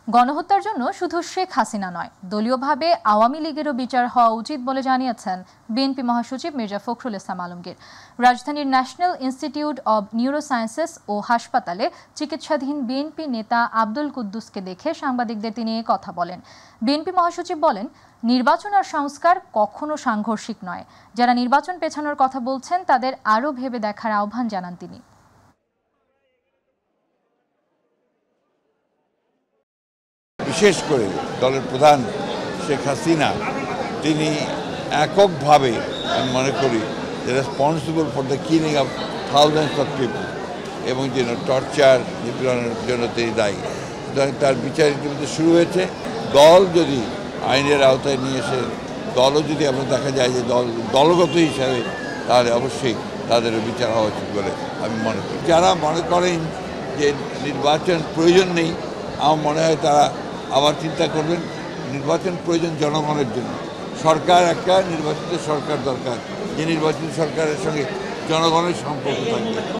গণহত্যার জন্য শুধু শেখ হাসিনা নয়, দলীয়ভাবে আওয়ামী লীগেরও বিচার হওয়া উচিত বলে জানিয়েছেন বিএনপি মহাসচিব মির্জা ফখরুল ইসলাম আলমগীর। রাজধানীর ন্যাশনাল ইনস্টিটিউট অব নিউরোসায়েন্সেস ও হাসপাতালে চিকিৎসাধীন বিএনপি নেতা আব্দুল কুদ্দুসকে দেখে সাংবাদিকদের তিনি এই কথা বলেন। বিএনপি মহাসচিব বলেন, নির্বাচন আর সংস্কার কখনো সাংঘর্ষিক নয়। যারা নির্বাচন পেছানোর কথা বলছেন তাদের আরও ভেবে দেখার আহ্বান জানান তিনি। বিশেষ করে দলের প্রধান শেখ হাসিনা তিনি এককভাবে আমি মনে করি responsible for the killing of thousands of people এবং যেন টর্চার নিপীড়নের জন্য তিনি দায়ী। তার বিচার ইতিমধ্যে শুরু হয়েছে। দল যদি আইনের আওতায় নিয়ে এসে দলও যদি আমরা দেখা যায় যে দলগত হিসাবে, তাহলে অবশ্যই তাদেরও বিচার হওয়া উচিত বলে আমি মনে করি। যারা মনে করেন যে নির্বাচন প্রয়োজন নেই, আমার মনে হয় তারা আবার চিন্তা করবেন। নির্বাচন প্রয়োজন জনগণের জন্য। সরকার একটা নির্বাচিত সরকার দরকার, যে নির্বাচিত সরকারের সঙ্গে জনগণের সম্পর্ক থাকবে।